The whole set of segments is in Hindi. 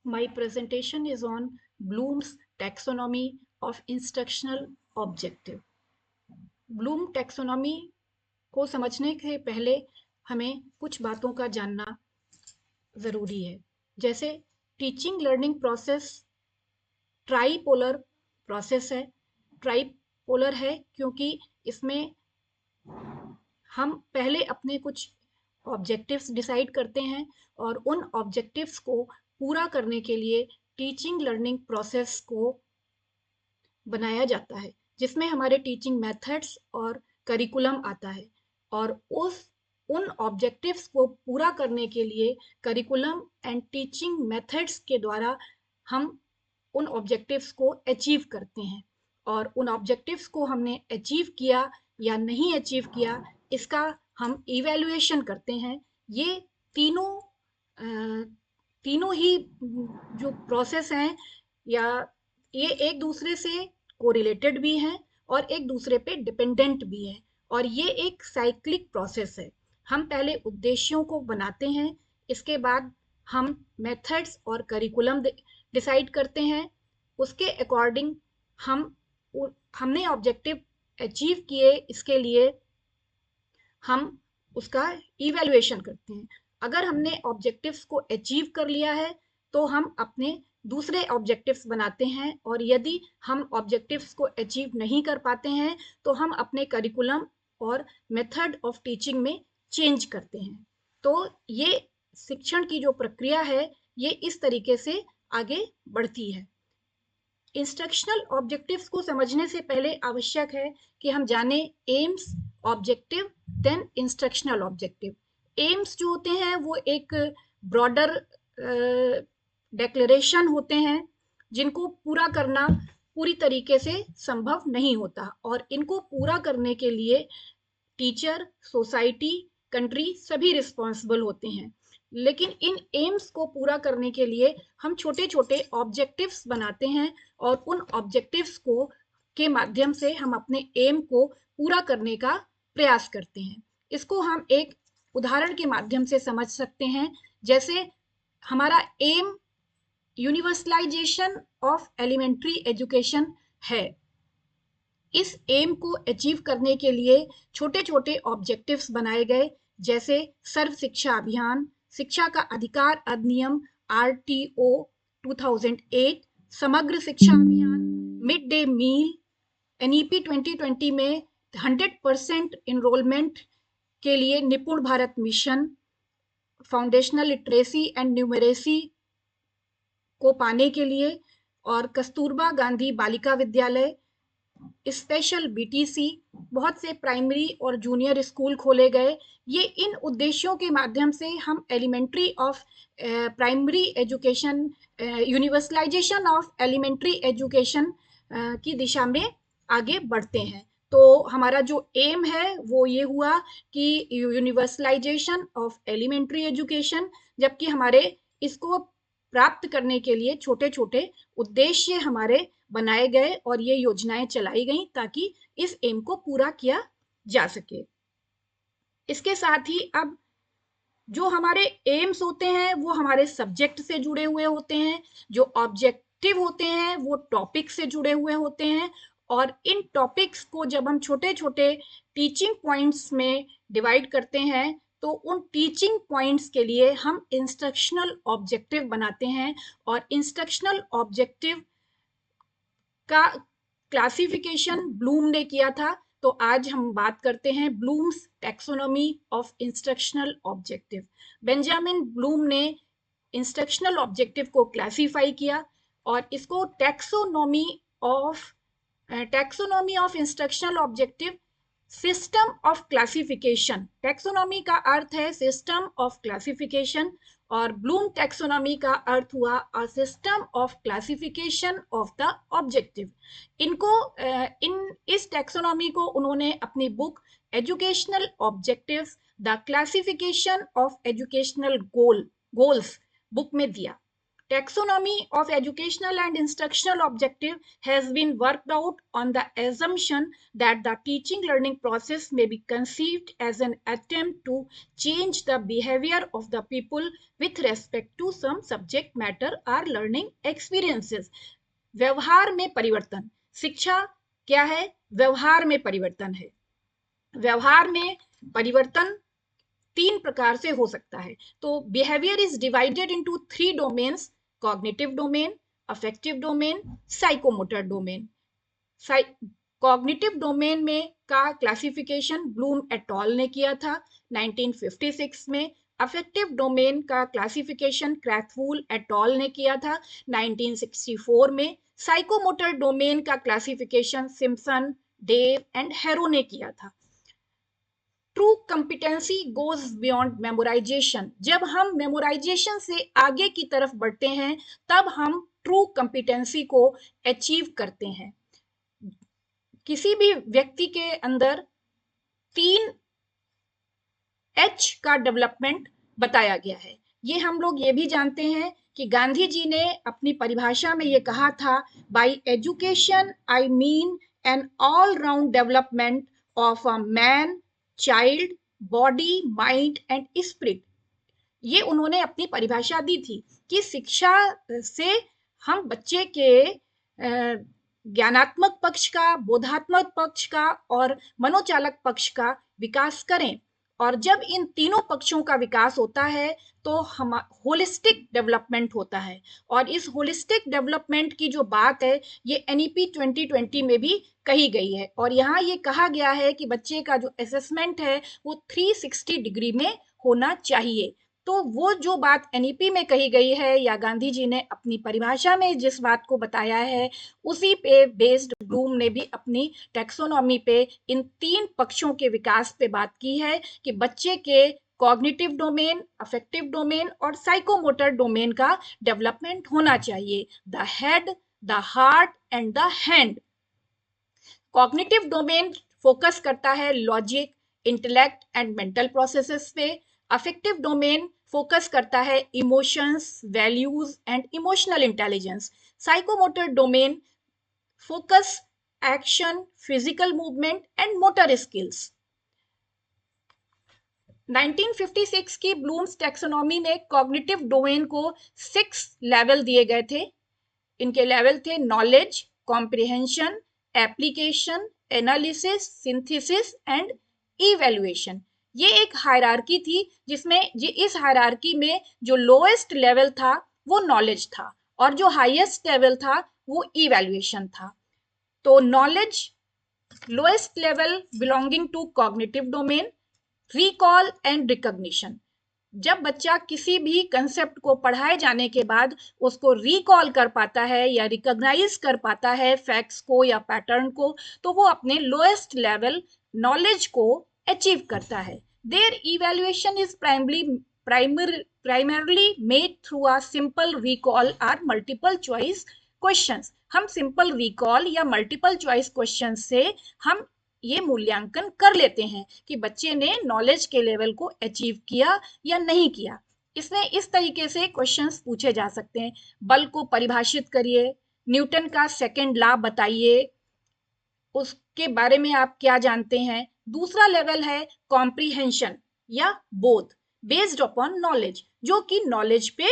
My presentation is on Bloom's taxonomy of instructional objective. Bloom taxonomy को समझने के पहले हमें कुछ बातों का जानना ज़रूरी है। जैसे teaching learning process tripolar process है। ट्राईपोलर है क्योंकि इसमें हम पहले अपने कुछ ऑब्जेक्टिव्स डिसाइड करते हैं और उन ऑब्जेक्टिव्स को पूरा करने के लिए टीचिंग लर्निंग प्रोसेस को बनाया जाता है, जिसमें हमारे टीचिंग मेथड्स और करिकुलम आता है। और उन ऑब्जेक्टिव्स को पूरा करने के लिए करिकुलम एंड टीचिंग मेथड्स के द्वारा हम उन ऑब्जेक्टिव्स को अचीव करते हैं। और उन ऑब्जेक्टिव्स को हमने अचीव किया या नहीं अचीव किया, इसका हम इवैल्यूएशन करते हैं। ये तीनों तीनों ही जो प्रोसेस हैं या ये एक दूसरे से कोरिलेटेड भी हैं और एक दूसरे पे डिपेंडेंट भी हैं, और ये एक साइक्लिक प्रोसेस है। हम पहले उद्देश्यों को बनाते हैं, इसके बाद हम मेथड्स और करिकुलम डिसाइड करते हैं। उसके अकॉर्डिंग हमने ऑब्जेक्टिव अचीव किए, इसके लिए हम उसका इवैल्यूएशन करते हैं। अगर हमने ऑब्जेक्टिव्स को अचीव कर लिया है तो हम अपने दूसरे ऑब्जेक्टिव्स बनाते हैं, और यदि हम ऑब्जेक्टिव्स को अचीव नहीं कर पाते हैं तो हम अपने करिकुलम और मेथड ऑफ टीचिंग में चेंज करते हैं। तो ये शिक्षण की जो प्रक्रिया है ये इस तरीके से आगे बढ़ती है। इंस्ट्रक्शनल ऑब्जेक्टिव्स को समझने से पहले आवश्यक है कि हम जाने aims, objective, then instructional objective. Aims जो होते हैं वो एक ब्रॉडर डेक्लेरेशन होते हैं, जिनको पूरा करना पूरी तरीके से संभव नहीं होता, और इनको पूरा करने के लिए टीचर, सोसाइटी, कंट्री सभी रिस्पॉन्सिबल होते हैं। लेकिन इन एम्स को पूरा करने के लिए हम छोटे छोटे ऑब्जेक्टिव्स बनाते हैं, और उन ऑब्जेक्टिव्स को के माध्यम से हम अपने एम को पूरा करने का प्रयास करते हैं। इसको हम एक उदाहरण के माध्यम से समझ सकते हैं। जैसे हमारा aim universalisation of elementary education है। इस एम को अचीव करने के लिए छोटे छोटे ऑब्जेक्टिव्स बनाए गए, जैसे सर्व शिक्षा अभियान, शिक्षा का अधिकार अधिनियम RTO 2008, समग्र शिक्षा अभियान, मिड डे मील, NEP 2020 में 100% इनरोलमेंट के लिए निपुण Bharat mission, foundational literacy and numeracy को पाने के लिए, और कस्तूरबा गांधी बालिका विद्यालय, स्पेशल BTC, बहुत से प्राइमरी और जूनियर स्कूल खोले गए। ये इन उद्देश्यों के माध्यम से हम elementary of primary education, universalisation of elementary education की दिशा में आगे बढ़ते हैं। तो हमारा जो एम है वो ये हुआ कि यूनिवर्सलाइजेशन ऑफ एलिमेंट्री एजुकेशन, जबकि हमारे इसको प्राप्त करने के लिए छोटे छोटे उद्देश्य हमारे बनाए गए और ये योजनाएं चलाई गई ताकि इस एम को पूरा किया जा सके। इसके साथ ही अब जो हमारे एम्स होते हैं वो हमारे सब्जेक्ट से जुड़े हुए होते हैं, जो ऑब्जेक्टिव होते हैं वो टॉपिक से जुड़े हुए होते हैं, और इन टॉपिक्स को जब हम छोटे छोटे टीचिंग पॉइंट्स में डिवाइड करते हैं तो उन टीचिंग पॉइंट्स के लिए हम इंस्ट्रक्शनल ऑब्जेक्टिव बनाते हैं। और इंस्ट्रक्शनल ऑब्जेक्टिव का क्लासिफिकेशन ब्लूम ने किया था। तो आज हम बात करते हैं Bloom's taxonomy of instructional objective. Benjamin Bloom ने इंस्ट्रक्शनल ऑब्जेक्टिव को क्लासिफाई किया और इसको taxonomy of instructional objective system of classification. Taxonomy का अर्थ है सिस्टम ऑफ क्लासिफिकेशन, और ब्लूम टैक्सोनॉमी का अर्थ हुआ a system of classification of the objective. इस टैक्सोनॉमी को उन्होंने अपनी book educational objectives the classification of educational goals book में दिया। Taxonomy of educational and instructional objective has been worked out on the assumption that the teaching learning process may be conceived as an attempt to change the behavior of the people with respect to some subject matter or learning experiences. व्यवहार में परिवर्तन, शिक्षा क्या है? व्यवहार में परिवर्तन है। व्यवहार में परिवर्तन तीन प्रकार से हो सकता है। तो behaviour is divided into 3 domains: cognitive domain, affective domain, psychomotor domain. Cognitive domain में का क्लासिफिकेशन ब्लूम एट ऑल ने किया था 1956 में। अफेक्टिव डोमेन का क्लासिफिकेशन क्रैथवूल एट ऑल ने किया था 1964 में। साइकोमोटर डोमेन का classification Simpson, Dave and Harrow ने किया था। True competency goes beyond memorisation. जब हम मेमोराइजेशन से आगे की तरफ बढ़ते हैं तब हम ट्रू कंपिटेंसी को अचीव करते हैं। किसी भी व्यक्ति के अंदर 3 H का डेवलपमेंट बताया गया है। ये हम लोग ये भी जानते हैं कि गांधी जी ने अपनी परिभाषा में ये कहा था, by education I mean an all round development of a man, child, body, mind and spirit. ये उन्होंने अपनी परिभाषा दी थी कि शिक्षा से हम बच्चे के ज्ञानात्मक पक्ष का, बोधात्मक पक्ष का और मनोचालक पक्ष का विकास करें। और जब इन तीनों पक्षों का विकास होता है तो हम होलिस्टिक डेवलपमेंट होता है। और इस होलिस्टिक डेवलपमेंट की जो बात है ये NEP 2020 में भी कही गई है। और यहाँ ये कहा गया है कि बच्चे का जो असेसमेंट है वो 360 डिग्री में होना चाहिए। तो वो जो बात NEP में कही गई है या गांधी जी ने अपनी परिभाषा में जिस बात को बताया है उसी पे बेस्ड ब्लूम ने भी अपनी टैक्सोनॉमी पे इन 3 पक्षों के विकास पे बात की है कि बच्चे के कॉग्निटिव डोमेन, अफेक्टिव डोमेन और साइकोमोटर डोमेन का डेवलपमेंट होना चाहिए। The head, the heart and the hand. Cognitive domain focus करता है logic, intellect and mental processes पे। अफेक्टिव डोमेन फोकस करता है emotions, values and emotional intelligence. Psychomotor domain focus action, physical movement and motor skills. 1956 की ब्लूम्स टैक्सोनॉमी में कॉग्निटिव डोमेन को 6 लेवल दिए गए थे। इनके लेवल थे knowledge, comprehension, application, analysis, synthesis and evaluation. ये एक हायरार्की थी जिसमें इस हायरार्की में जो लोएस्ट लेवल था वो नॉलेज था और जो हाईएस्ट लेवल था वो इवैल्यूएशन था। तो knowledge lowest level belonging to cognitive domain, recall and recognition. जब बच्चा किसी भी कंसेप्ट को पढ़ाए जाने के बाद उसको रिकॉल कर पाता है या रिकॉग्नाइज कर पाता है फैक्ट्स को या पैटर्न को, तो वो अपने लोएस्ट लेवल नॉलेज को अचीव करता है। Their evaluation is primarily made through a simple recall or multiple choice questions। हम सिंपल रिकॉल या मल्टीपल चॉइस क्वेश्चन से हम ये मूल्यांकन कर लेते हैं कि बच्चे ने नॉलेज के लेवल को अचीव किया या नहीं किया। इसमें इस तरीके से क्वेश्चंस पूछे जा सकते हैं। बल को परिभाषित करिए, न्यूटन का सेकंड लॉ बताइए, उसके बारे में आप क्या जानते हैं। दूसरा लेवल है कॉम्प्रिहेंशन या बोध, बेस्ड अपॉन नॉलेज, जो कि नॉलेज पे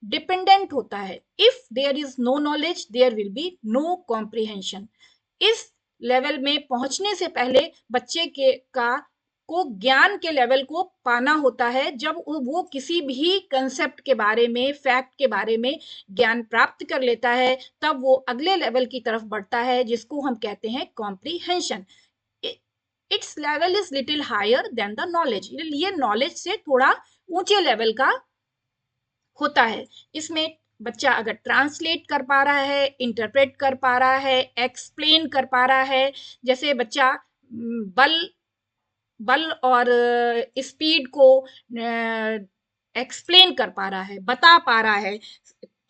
डिपेंडेंट होता है। If there is no knowledge there will be no comprehension. इस लेवल में पहुंचने से पहले बच्चे को ज्ञान के लेवल को पाना होता है। जब वो किसी भी कंसेप्ट के बारे में, फैक्ट के बारे में ज्ञान प्राप्त कर लेता है तब वो अगले लेवल की तरफ बढ़ता है जिसको हम कहते हैं comprehension. Its level is little higher than the knowledge. ये नॉलेज से थोड़ा ऊंचे लेवल का होता है। इसमें बच्चा अगर ट्रांसलेट कर पा रहा है, इंटरप्रेट कर पा रहा है, एक्सप्लेन कर पा रहा है, जैसे बच्चा बल और स्पीड को एक्सप्लेन कर पा रहा है, बता पा रहा है,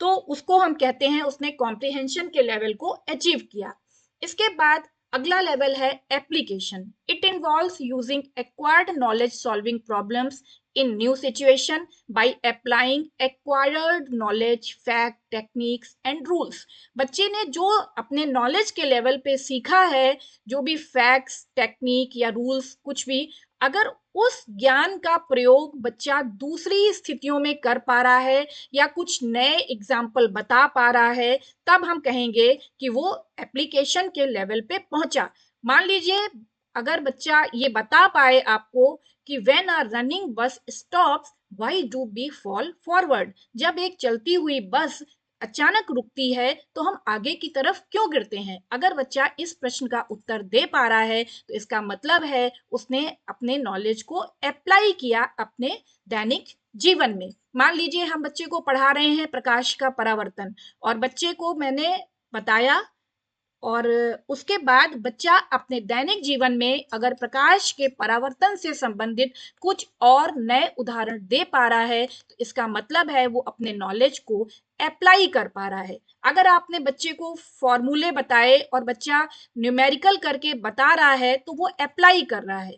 तो उसको हम कहते हैं उसने कॉम्प्रिहेंशन के लेवल को अचीव किया। इसके बाद अगला लेवल है application. It involves using acquired knowledge solving problems in new situation by applying acquired knowledge, fact, techniques and rules. बच्चे ने जो अपने नॉलेज के लेवल पे सीखा है, जो भी फैक्ट्स, टेक्निक या रूल्स कुछ भी, अगर उस ज्ञान का प्रयोग बच्चा दूसरी स्थितियों में कर पा रहा है या कुछ नए एग्जाम्पल बता पा रहा है, तब हम कहेंगे कि वो एप्लीकेशन के लेवल पे पहुंचा। मान लीजिए अगर बच्चा ये बता पाए आपको कि when a running bus stops why do we fall forward, जब एक चलती हुई बस अचानक रुकती है तो हम आगे की तरफ क्यों गिरते हैं। अगर बच्चा इस प्रश्न का उत्तर दे पा रहा है तो इसका मतलब है उसने अपने नॉलेज को अप्लाई किया अपने दैनिक जीवन में। मान लीजिए हम बच्चे को पढ़ा रहे हैं प्रकाश का परावर्तन, और बच्चे को मैंने बताया और उसके बाद बच्चा अपने दैनिक जीवन में अगर प्रकाश के परावर्तन से संबंधित कुछ और नए उदाहरण दे पा रहा है तो इसका मतलब है वो अपने नॉलेज को अप्लाई कर पा रहा है। अगर आपने बच्चे को फॉर्मूले बताए और बच्चा न्यूमेरिकल करके बता रहा है तो वो अप्लाई कर रहा है।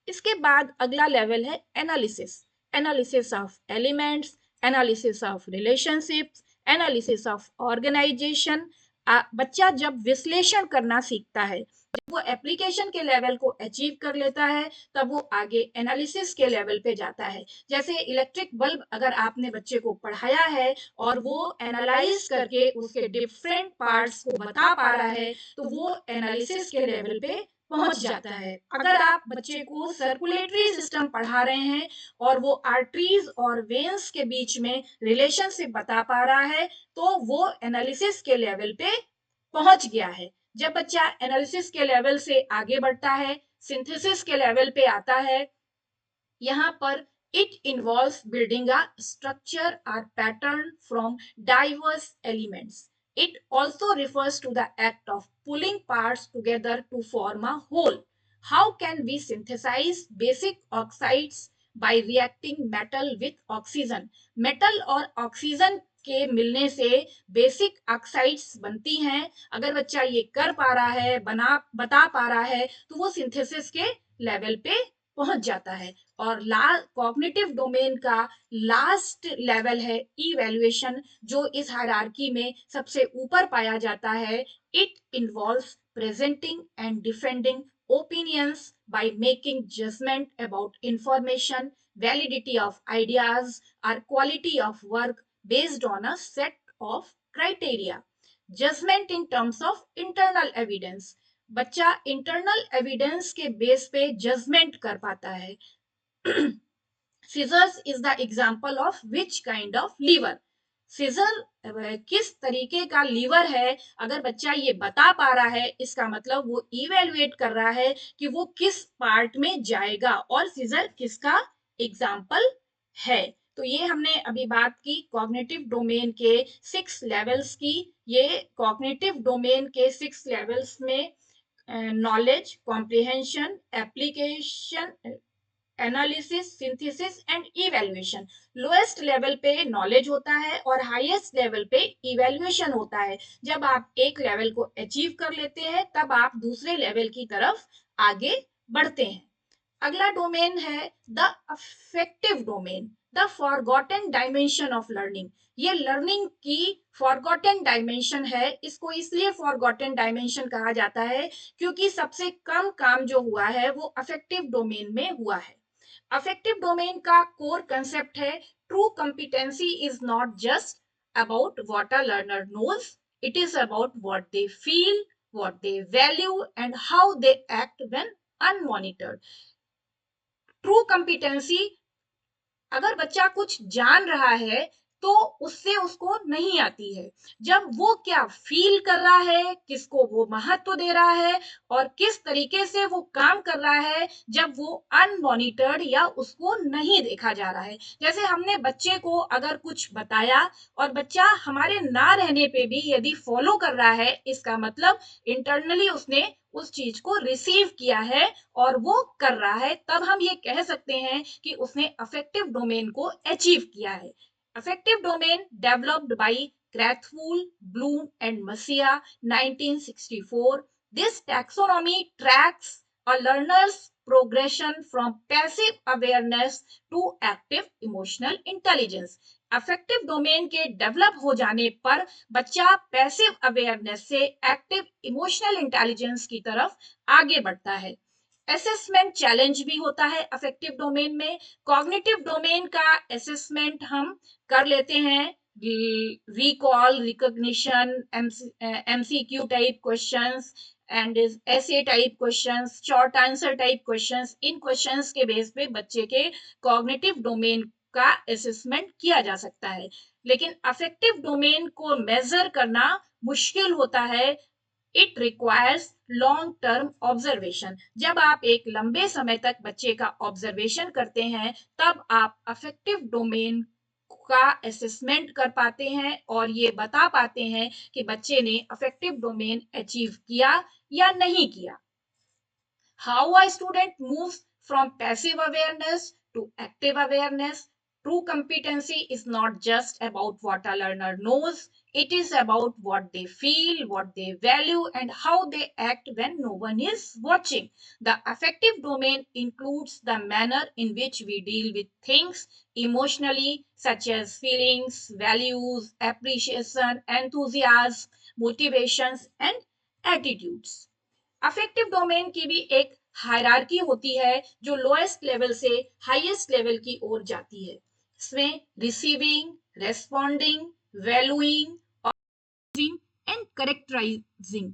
इसके बाद अगला लेवल है analysis. Analysis of elements, analysis of relationships, analysis of organisation. बच्चा जब विश्लेषण करना सीखता है, जब वो एप्लीकेशन के लेवल को अचीव कर लेता है, तब वो आगे एनालिसिस के लेवल पे जाता है। जैसे इलेक्ट्रिक बल्ब अगर आपने बच्चे को पढ़ाया है और वो एनालाइज करके उसके डिफरेंट पार्ट्स को बता पा रहा है तो वो एनालिसिस के लेवल पे पहुंच जाता है। अगर आप बच्चे को सर्कुलेटरी सिस्टम पढ़ा रहे हैं और वो आर्टरीज और वेन्स के बीच में रिलेशनशिप बता पा रहा है तो वो एनालिसिस के लेवल पे पहुंच गया है। जब बच्चा एनालिसिस के लेवल से आगे बढ़ता है, सिंथेसिस के लेवल पे आता है, यहाँ पर it involves building a structure or pattern from diverse elements. It also refers to the act of pulling parts together to form a whole. How can we synthesize basic oxides by reacting metal with oxygen? Metal और ऑक्सीजन के मिलने से बेसिक ऑक्साइड्स बनती हैं। अगर बच्चा ये कर पा रहा है, बता पा रहा है तो वो सिंथेसिस के लेवल पे पहुंच जाता है। और कॉग्निटिव डोमेन का लास्ट लेवल है इवैल्यूएशन, जो इस हायरार्की में सबसे ऊपर पाया जाता है। It involves presenting and defending opinions by making judgment about information, validity of ideas, or quality of work based on a set of criteria. Judgment in terms of internal evidence. बच्चा इंटरनल एविडेंस के बेस पे जजमेंट कर पाता है। scissors is the example of which kind of lever. Scissor किस तरीके का लीवर है, अगर बच्चा ये बता पा रहा है इसका मतलब वो इवेलुएट कर रहा है कि वो किस पार्ट में जाएगा और सीजर किसका एग्जाम्पल है। तो ये हमने अभी बात की कॉग्निटिव डोमेन के 6 लेवल्स की। ये कॉग्निटिव डोमेन के 6 लेवल्स में knowledge, comprehension, application, analysis, synthesis and evaluation. Lowest level पे नॉलेज होता है और हाईएस्ट लेवल पे इवैल्यूएशन होता है। जब आप एक लेवल को अचीव कर लेते हैं तब आप दूसरे लेवल की तरफ आगे बढ़ते हैं। अगला डोमेन है the affective domain, the forgotten dimension of learning. ये लर्निंग की फॉरगॉटन डायमेंशन है। इसको इसलिए फॉरगॉटन डायमेंशन कहा जाता है क्योंकि सबसे कम काम जो हुआ है वो अफेक्टिव डोमेन में हुआ है। अफेक्टिव डोमेन का कोर कंसेप्ट है true competency is not just about what a learner knows, it is about what they feel, what they value and how they act when unmonitored. True competency, अगर बच्चा कुछ जान रहा है तो उससे उसको नहीं आती है। जब वो क्या फील कर रहा है, किसको वो महत्व दे रहा है और किस तरीके से वो काम कर रहा है जब वो अनमॉनिटर्ड या उसको नहीं देखा जा रहा है। जैसे हमने बच्चे को अगर कुछ बताया और बच्चा हमारे ना रहने पे भी यदि फॉलो कर रहा है, इसका मतलब इंटरनली उसने उस चीज को रिसीव किया है और वो कर रहा है, तब हम ये कह सकते हैं कि उसने अफेक्टिव डोमेन को अचीव किया है। Affective domain developed by Krathwohl, Bloom and Masia 1964। This taxonomy tracks a learner's progression from passive awareness to active emotional intelligence. Affective domain के डेवलप हो जाने पर बच्चा पैसिव अवेयरनेस से एक्टिव इमोशनल इंटेलिजेंस की तरफ आगे बढ़ता है। असेसमेंट चैलेंज भी होता है अफेक्टिव डोमेन में। कॉग्निटिव डोमेन का असेसमेंट हम कर लेते हैं, recall, recognition, MCQ type questions and ऐसे type questions, short answer type questions. इन क्वेश्चंस के बेस पे बच्चे के कॉग्निटिव डोमेन का असेसमेंट किया जा सकता है। लेकिन अफेक्टिव डोमेन को मेजर करना मुश्किल होता है। It requires long term observation. जब आप एक लंबे समय तक बच्चे का ऑब्जर्वेशन करते हैं तब आप अफेक्टिव डोमेन का असेसमेंट कर पाते हैं और ये बता पाते हैं कि बच्चे ने अफेक्टिव डोमेन अचीव किया या नहीं किया। How a student moves from passive awareness to active awareness. True competency is not just about what a learner knows, it is about what they feel, what they value, and how they act when no one is watching. The affective domain includes the manner in which we deal with things emotionally, such as feelings, values, appreciation, enthusiasm, motivations, and attitudes. Affective domain की भी एक हायरार्की होती है जो लोएस्ट लेवल से हाईएस्ट लेवल की ओर जाती है। इसमें receiving, responding, valuing and characterising.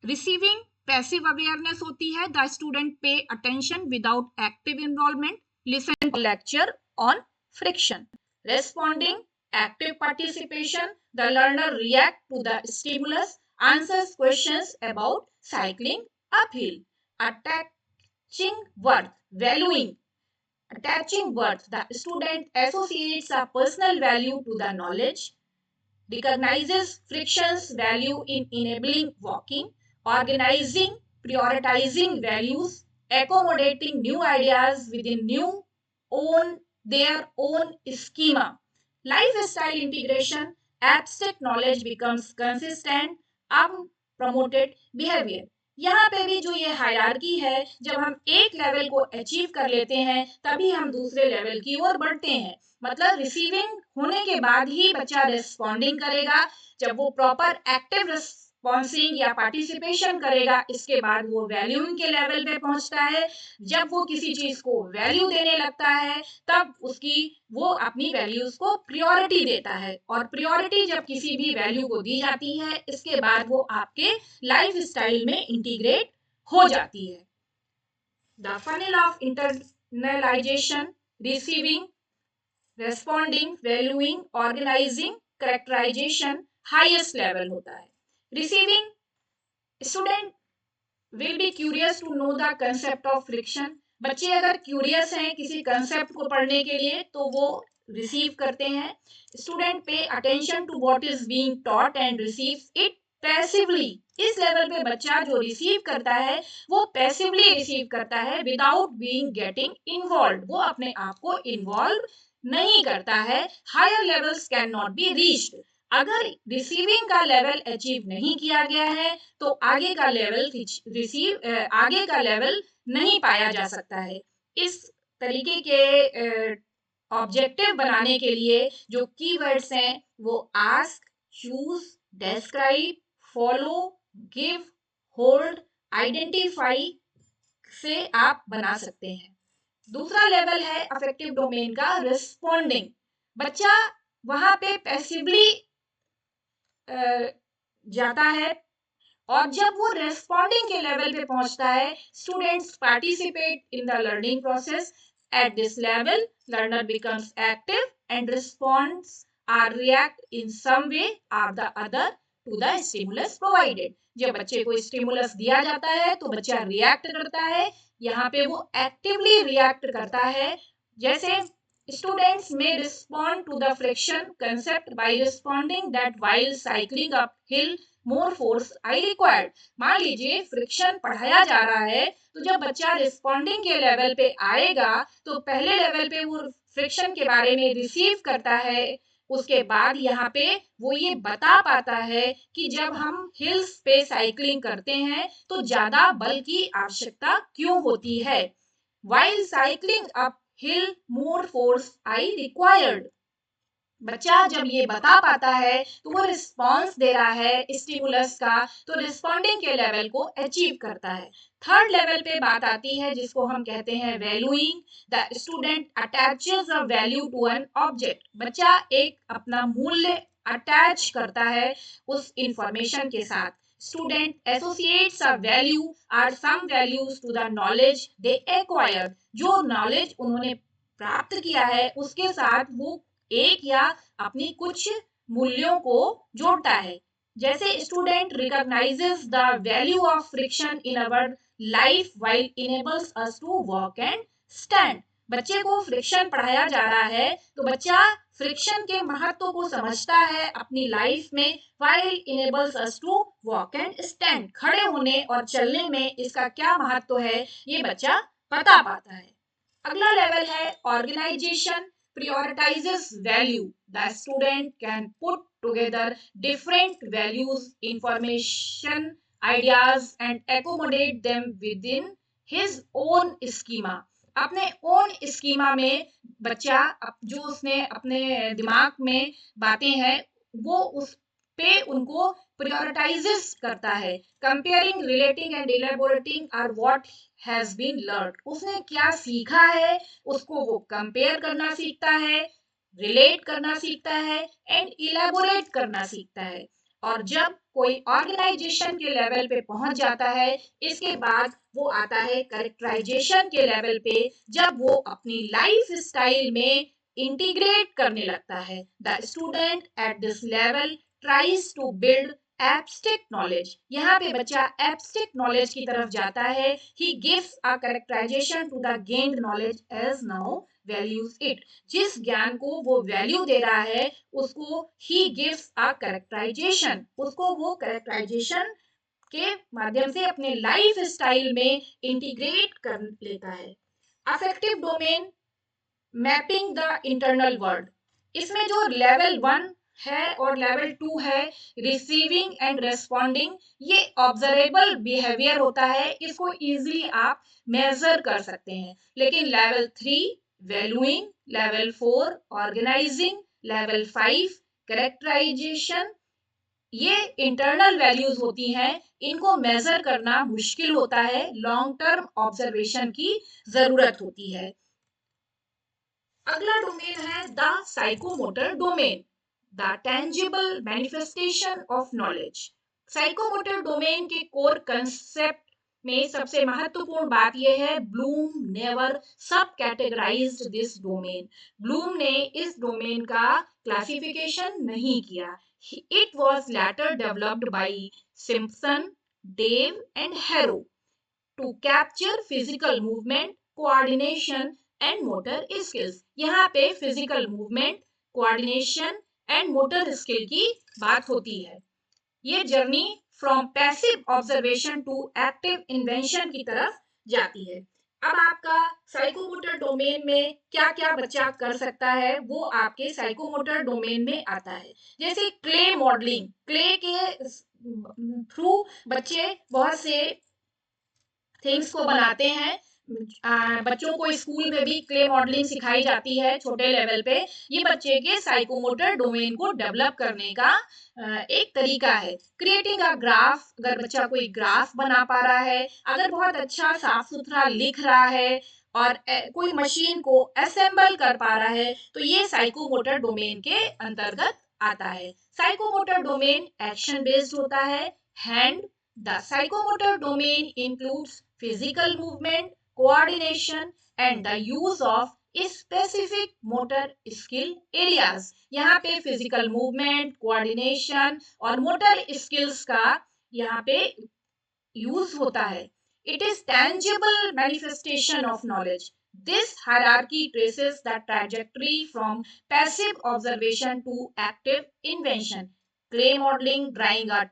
Receiving passive awareness होती है, the student pay attention without active involvement, listen lecture on friction. Responding active participation, the learner react to the stimulus, answers questions about cycling uphill. Attaching worth, valuing. Attaching worth, the student associates a personal value to the knowledge, recognizes friction's value in enabling walking, organizing, prioritizing values, accommodating new ideas within their own schema. Lifestyle integration, abstract knowledge becomes consistent, unpromoted behavior. यहाँ पे भी जो ये हायरार्की है, जब हम एक लेवल को अचीव कर लेते हैं तभी हम दूसरे लेवल की ओर बढ़ते हैं। मतलब रिसीविंग होने के बाद ही बच्चा रिस्पॉन्डिंग करेगा। जब वो प्रॉपर एक्टिव रिस्पॉन्सिंग या पार्टिसिपेशन करेगा, इसके बाद वो वैल्यूइंग के लेवल पे पहुंचता है। जब वो किसी चीज को वैल्यू देने लगता है तब वो अपनी वैल्यूज को प्रायोरिटी देता है, और प्रायोरिटी जब किसी भी वैल्यू को दी जाती है इसके बाद वो आपके लाइफ स्टाइल में इंटीग्रेट हो जाती है। The funnel of internalisation, receiving, responding, valuing, organising, characterisation highest level होता है। Receiving, student will be curious to know the concept of friction. बच्चे अगर क्यूरियस हैं किसी कंसेप्ट को पढ़ने के लिए तो वो रिसीव करते हैं। Student pay attention to what is being taught and receives it passively. इस लेवल पे बच्चा जो रिसीव करता है वो पैसिवली रिसीव करता है, विदाउट बीइंग गेटिंग इन्वॉल्व। वो अपने आप को इन्वॉल्व नहीं करता है। Higher levels can not be reached. अगर रिसीविंग का लेवल अचीव नहीं किया गया है तो आगे का लेवल नहीं पाया जा सकता है। इस तरीके के ऑब्जेक्टिव बनाने के लिए जो कीवर्ड्स हैं वो ask, choose, describe, follow, give, hold, identify से आप बना सकते हैं। दूसरा लेवल है अफेक्टिव डोमेन का रिस्पॉन्डिंग। बच्चा वहां पे पैसिवली जाता है और जब वो रेस्पॉन्डिंग के लेवल पे पहुंचता है, students participate in the learning process. At this level learner becomes active and responds or react in some way और the other to the stimulus provided. जब बच्चे को स्टिमुलस दिया जाता है तो बच्चा रिएक्ट करता है। यहाँ पे वो एक्टिवली रिएक्ट करता है। जैसे students may respond to the friction concept by responding that while cycling uphill more force I required। मान लीजिए फ्रिक्शन पढ़ाया जा रहा है तो जब बच्चा रिस्पॉन्डिंग के लेवल पे आएगा तो पहले लेवल पे वो फ्रिक्शन के बारे में रिसीव करता है, उसके बाद यहाँ पे वो ये बता पाता है कि जब हम हिल्स पे साइकिलिंग करते हैं तो ज्यादा बल की आवश्यकता क्यों होती है। While cycling uphill, more force I required. बच्चा जब ये बता पाता है तो वो रिस्पॉन्स दे रहा है स्टिमुलस का, तो रिस्पॉन्डिंग के लेवल को अचीव करता है। थर्ड लेवल पे बात आती है जिसको हम कहते हैं valuing. The student attaches a value to an object. बच्चा एक अपना मूल्य अटैच करता है उस इंफॉर्मेशन के साथ। Student associates a value or some values to the knowledge they acquire. जो नॉलेज उन्होंने प्राप्त किया है उसके साथ वो एक या अपनी कुछ मूल्यों को जोड़ता है। जैसे student recognises the value of friction in our life while enables us to walk and stand. बच्चे को फ्रिक्शन पढ़ाया जा रहा है तो बच्चा फ्रिक्शन के महत्व को समझता है अपनी लाइफ में। While enables us to walk and stand, खड़े होने और चलने में इसका क्या महत्व है ये बच्चा बता पाता है। अगला लेवल है organisation prioritizes value. The student can put together different values, information, ideas and accommodate them within his own schema. अपने own schema में बच्चा जो उसने अपने दिमाग में बातें हैं वो उस पे उनको prioritizes करता है। Comparing, relating and elaborating are what has been learned. उसने क्या सीखा है उसको वो कंपेयर करना सीखता है, रिलेट करना सीखता है एंड इलेबोरेट करना सीखता है। और जब कोई ऑर्गेनाइजेशन के लेवल पे पहुंच जाता है इसके बाद वो आता है कैरेक्टराइजेशन के लेवल पे, जब वो अपनी लाइफ स्टाइल में इंटीग्रेट करने लगता है। The student at this level tries to build abstract knowledge. यहाँ पे बच्चा एब्स्ट्रैक्ट नॉलेज की तरफ जाता है। He gives a characterisation to the gained knowledge as now values it. जिस ज्ञान को वो वैल्यू दे रहा है उसको ही गिव्स अ कैरेक्टराइजेशन, उसको वो कैरेक्टराइजेशन के माध्यम से अपने लाइफ स्टाइल में इंटीग्रेट कर लेता है। Affective domain mapping the internal world. इसमें जो लेवल 1 है और लेवल 2 है रिसीविंग एंड रेस्पॉन्डिंग, ये ऑब्जर्वेबल बिहेवियर होता है, इसको इजीली आप मेजर कर सकते हैं। लेकिन level 3 valuing, level 4 organising, level 5 characterisation, ये इंटरनल वैल्यूज होती हैं, इनको मेजर करना मुश्किल होता है, लॉन्ग टर्म ऑब्जर्वेशन की जरूरत होती है। अगला डोमेन है the psychomotor domain, the tangible manifestation of knowledge. Psychomotor domain के कोर कंसेप्ट में सबसे महत्वपूर्ण बात यह है Bloom never subcategorised this domain. Bloom ने इस डोमेन का क्लासिफिकेशन नहीं किया। It was later developed by Simpson, Dave and Harrow to capture physical movement, coordination and motor skills. यहाँ पे physical movement, coordination and motor skill की बात होती है। ये journey from passive observation to active invention की तरफ जाती है। अब आपका साइकोमोटर डोमेन में क्या क्या बच्चा कर सकता है वो आपके साइकोमोटर डोमेन में आता है। जैसे क्ले मॉडलिंग, क्ले के थ्रू बच्चे बहुत से थिंग्स को बनाते हैं। बच्चों को स्कूल में भी क्ले मॉडलिंग सिखाई जाती है छोटे लेवल पे। ये बच्चे के साइकोमोटर डोमेन को डेवलप करने का एक तरीका है। क्रिएटिंग अ ग्राफ, अगर बच्चा कोई ग्राफ बना पा रहा है, अगर बहुत अच्छा साफ सुथरा लिख रहा है और कोई मशीन को असेंबल कर पा रहा है तो ये साइकोमोटर डोमेन के अंतर्गत आता है। साइकोमोटर डोमेन एक्शन बेस्ड होता है। Hand, the psychomotor domain includes physical movement, coordination and the use of specific motor skill areas। यहाँ पे physical movement, coordination और motor skills का यहाँ पे use होता है। It is tangible manifestation of knowledge. This hierarchy traces the trajectory from passive observation to active invention. Clay modeling, drawing a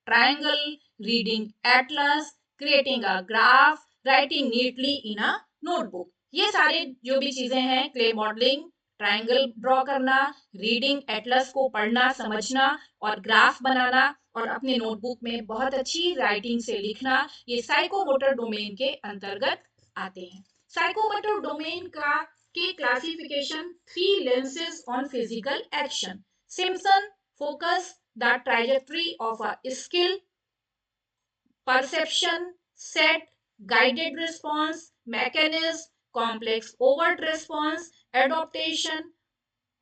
triangle, reading atlas, creating a graph, writing neatly in a notebook। ये सारे जो भी चीजें हैं क्ले मॉडलिंग, ट्रायंगल ड्रॉ करना, रीडिंग एटलस को पढ़ना समझना और ग्राफ बनाना और अपने नोटबुक में बहुत अच्छी राइटिंग से लिखना, ये साइकोमोटर डोमेन के अंतर्गत आते हैं। साइकोमोटर डोमेन का के classification 3 lenses on physical action. Simpson focus the trajectory of a skill, perception, set, guided response, mechanism, complex overt response, adaptation,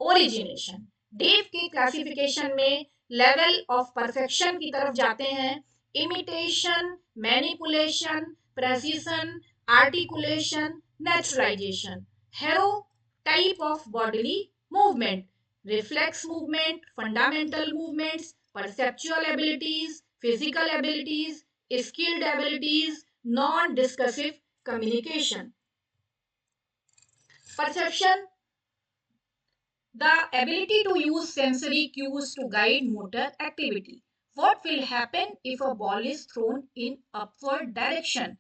origination. Dave के क्लासिफिकेशन में लेवल ऑफ परफेक्शन की तरफ जाते हैं, imitation, manipulation, precision, articulation, naturalisation. Harrow type of bodily movement, reflex movement, fundamental movements, perceptual abilities, physical abilities, skilled abilities, non discursive communication. Perception, the ability to use sensory cues to guide motor activity. What will happen if a ball is thrown in upward direction?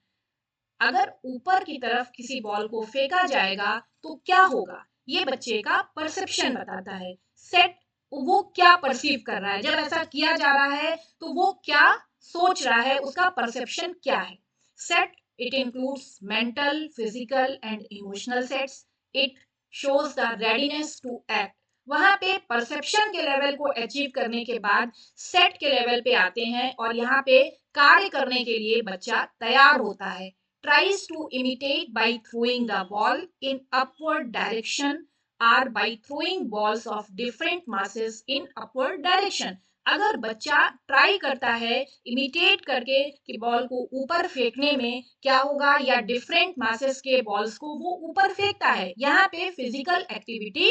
अगर ऊपर की तरफ किसी बॉल को फेंका जाएगा तो क्या होगा, ये बच्चे का परसेप्शन बताता है। सेट, वो क्या परसीव कर रहा है, जब ऐसा किया जा रहा है तो वो क्या सोच रहा है, उसका परसेप्शन क्या है। Set, it includes mental, physical and emotional sets. It shows the readiness to act. वहां पे परसेप्शन के लेवल को अचीव करने के बाद सेट के लेवल पे आते हैं और यहाँ पे कार्य करने के लिए बच्चा तैयार होता है। tries to imitate by throwing the ball in upward direction or by throwing balls of different masses in upward direction. अगर बच्चा ट्राई करता है इमिटेट करके कि बॉल को ऊपर फेंकने में क्या होगा, या डिफरेंट मासेस के बॉल्स को वो ऊपर फेंकता है, यहाँ पे फिजिकल एक्टिविटी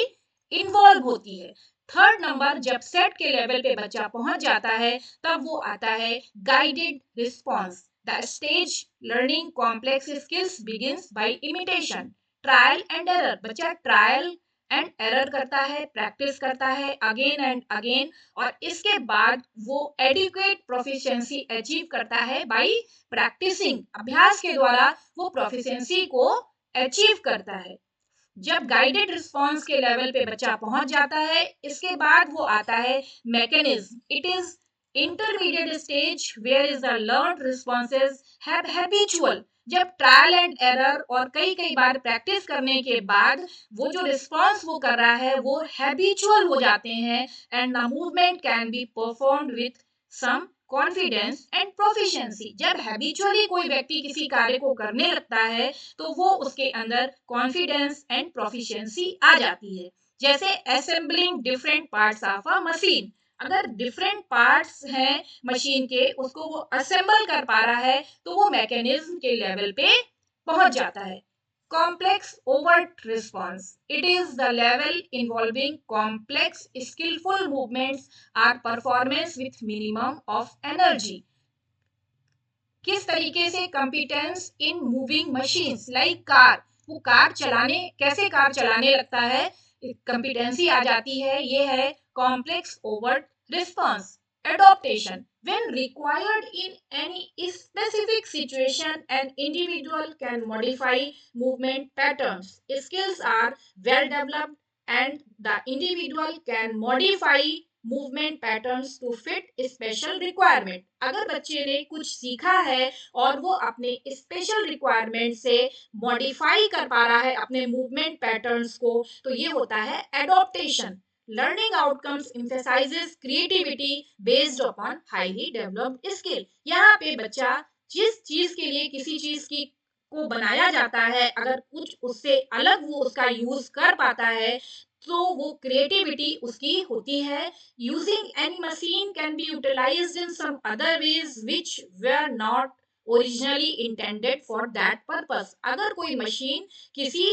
इन्वॉल्व होती है। थर्ड नंबर, जब सेट के लेवल पे बच्चा पहुंच जाता है तब वो आता है guided response. The stage learning complex skills begins bye imitation, trial and error. बच्चा ट्रायल एंड एरर करता है, प्रैक्टिस करता है अगेन एंड अगेन, और इसके बाद वो एडिक्वेट प्रोफिशिएंसी अचीव करता है बाय प्रैक्टिसिंग। अभ्यास के द्वारा वो प्रोफिशिएंसी को अचीव करता है। जब गाइडेड रिस्पॉन्स के लेवल पे बच्चा पहुंच जाता है, इसके बाद वो आता है mechanism. It is intermediate stage where is the learned responses have habitual. जब ट्रायल एंड एरर और कई बार प्रैक्टिस करने के बाद वो जो रिस्पॉन्स वो कर रहा है वो हैबिचुअल हो जाते हैं, and the movement can be performed with some confidence and proficiency. जब हैबिचुअली कोई व्यक्ति किसी कार्य को करने लगता है तो वो उसके अंदर कॉन्फिडेंस एंड प्रोफिशिएंसी आ जाती है। जैसे assembling different parts of a machine. अगर डिफरेंट पार्ट्स हैं मशीन के, उसको वो असेंबल कर पा रहा है तो वो मैकेनिज्म के लेवल पे पहुंच जाता है। Complex overt response. It is the level involving complex skillful movements or performance with minimum of energy. किस तरीके से competence in moving machines like car, वो कार चलाने, कैसे कार चलाने लगता है, कॉम्पिटेंसी आ जाती है। ये है complex overt response. Adaptation, when required in any specific situation, an individual can modify movement patterns. Skills are well developed and the individual can modify movement patterns to fit special requirement. अगर बच्चे ने कुछ सीखा है और वो अपने स्पेशल रिक्वायरमेंट से मॉडिफाई कर पा रहा है अपने मूवमेंट पैटर्न्स को, तो ये होता है adaptation. Learning outcomes emphasises creativity based upon highly developed skill. यहाँ पे बच्चा जिस चीज के लिए किसी चीज की को बनाया जाता है, अगर कुछ उससे अलग वो उसका यूज कर पाता है तो वो क्रिएटिविटी उसकी होती है। Using any machine can be utilised in some other ways which were not originally intended for that purpose. अगर कोई मशीन किसी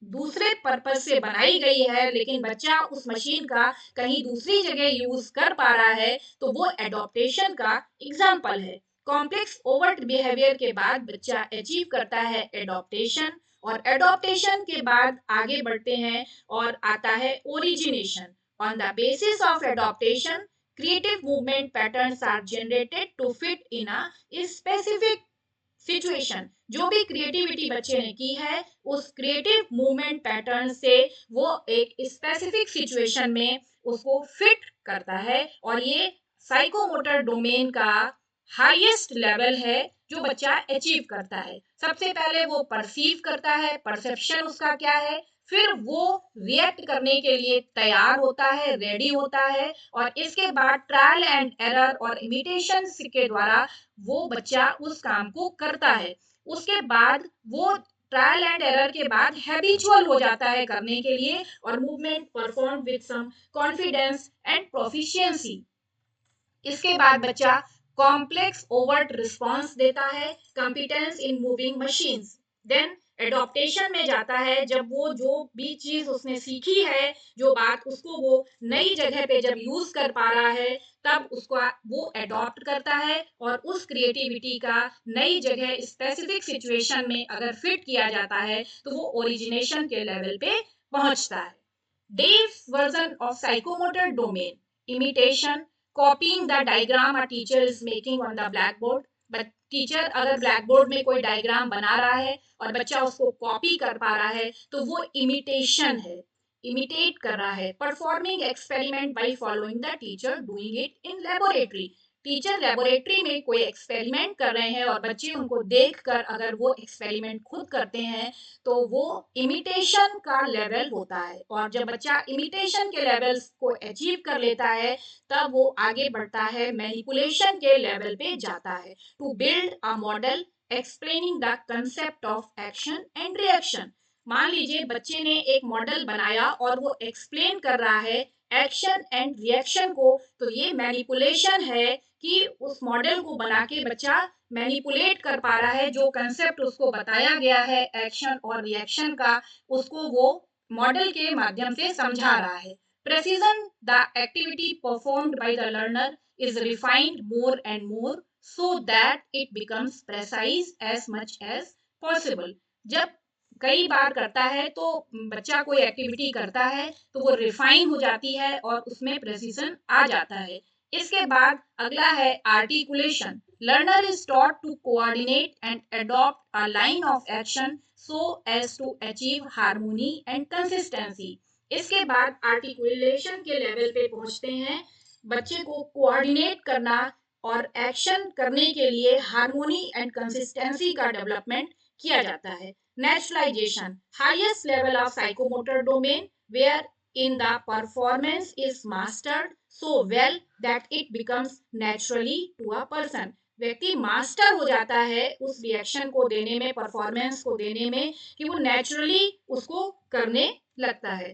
दूसरे पर्पज से बनाई गई है लेकिन बच्चा उस मशीन का कहीं दूसरी जगह यूज कर पा रहा है तो वो एडॉप्टेशन का एग्जाम्पल है। कॉम्प्लेक्स ओवर्ट बिहेवियर के बाद बच्चा अचीव करता है एडॉप्टेशन, और एडॉप्टेशन के बाद आगे बढ़ते हैं और आता है origination. On the basis of adaptation, creative movement patterns are generated to fit in a specific situation, जो भी क्रिएटिविटी बच्चे ने की है उस क्रिएटिव मूवमेंट पैटर्न से वो एक स्पेसिफिक सिचुएशन में उसको फिट करता है, और ये साइकोमोटर डोमेन का हाईएस्ट लेवल है जो बच्चा अचीव करता है। सबसे पहले वो परसीव करता है, परसेप्शन उसका क्या है, फिर वो रिएक्ट करने के लिए तैयार होता है, रेडी होता है, और इसके बाद ट्रायल एंड एरर और इमिटेशन के द्वारा वो बच्चा उस काम को करता है। उसके बाद वो ट्रायल एंड एरर के बाद हैबिचुअल हो जाता है करने के लिए, और movement perform with some confidence and proficiency. इसके बाद बच्चा कॉम्प्लेक्स ओवर्ट रिस्पॉन्स देता है, competence in moving machines. Then adaptation में जाता है, जब वो जो भी चीज उसने सीखी है, जो बात उसको वो नई जगह पे जब यूज कर पा रहा है, तब उसको वो एडॉप्ट करता है और उस क्रिएटिविटी का नई जगह स्पेसिफिक सिचुएशन में अगर फिट किया जाता है तो वो ओरिजिनेशन के लेवल पे पहुंचता है। Dave's version of psychomotor domain, imitation, copying the diagram a teacher is making on the blackboard. But teacher अगर ब्लैक बोर्ड में कोई डायग्राम बना रहा है और बच्चा उसको कॉपी कर पा रहा है तो वो इमिटेशन है, इमिटेट कर रहा है। Performing experiment by following the teacher doing it in laboratory, teacher laboratory में कोई एक्सपेरिमेंट कर रहे हैं और बच्चे उनको देखकर अगर वो एक्सपेरिमेंट खुद करते हैं तो वो इमिटेशन का लेवल होता है, और जब बच्चा इमिटेशन के लेवल्स को अचीव कर लेता है तब वो आगे बढ़ता है, मैनिपुलेशन के लेवल पे जाता है। To build a model explaining the concept of action and reaction, मान लीजिए बच्चे ने एक मॉडल बनाया और वो एक्सप्लेन कर रहा है एक्शन एंड रिएक्शन को, तो ये मैनिपुलेशन है कि उस मॉडल को बना के बच्चा मैनिपुलेट कर पा रहा है, जो कंसेप्ट उसको बताया गया है एक्शन और रिएक्शन का, उसको वो मॉडल के माध्यम से समझा रहा है। Precision, the activity performed by the learner is refined more and more so that it becomes precise as much as possible. जब कई बार करता है तो बच्चा कोई एक्टिविटी करता है तो वो रिफाइन हो जाती है और उसमें प्रेसिजन आ जाता है। इसके बाद अगला है articulation, learner is taught to coordinate and adopt a line of action so as to achieve harmony and consistency. इसके बाद आर्टिकुलेशन के लेवल पे पहुंचते हैं, बच्चे को कोऑर्डिनेट करना और एक्शन करने के लिए हार्मोनी एंड कंसिस्टेंसी का डेवलपमेंट किया जाता है। Naturalisation, highest level of psychomotor domain where in the performance is mastered so well that it becomes naturally to a person। व्यक्ति मास्टर हो जाता है उस रिएक्शन को देने में, परफॉर्मेंस को देने में, कि वो नेचुरली उसको करने लगता है।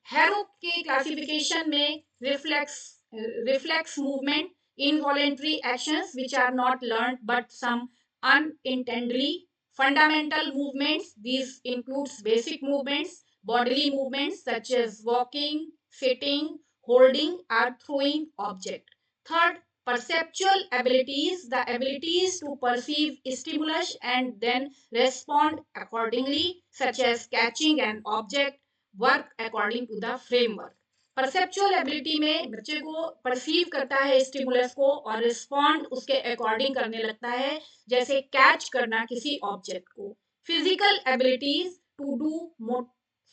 हैरो के क्लासिफिकेशन में reflex movement, involuntary actions which are not learned but some unintentionally, fundamental movements, these includes basic movements, bodily movements such as walking, sitting, holding or throwing object. Third, perceptual abilities, the abilities to perceive stimulus and then respond accordingly, such as catching an object, work according to the framework. Perceptual ability में बच्चे को परसीव करता है स्टिमुलस को और रिस्पॉन्ड उसके अकॉर्डिंग करने लगता है, जैसे कैच करना किसी ऑब्जेक्ट को। Physical abilities to do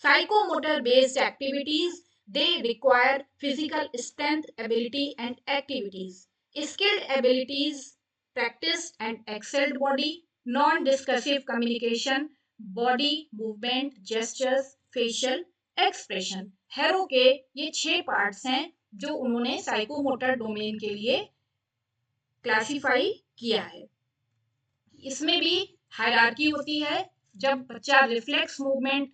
psychomotor based activities, they require physical strength, ability and activities. Skilled abilities, practice and excelled body, non discursive communication, body movement, gestures, facial expression. Harrow के ये 6 पार्ट्स हैं जो उन्होंने साइकोमोटर डोमेन के लिए क्लासिफाई किया है। इसमें भी हायरार्की होती है, जब बच्चा रिफ्लेक्स मूवमेंट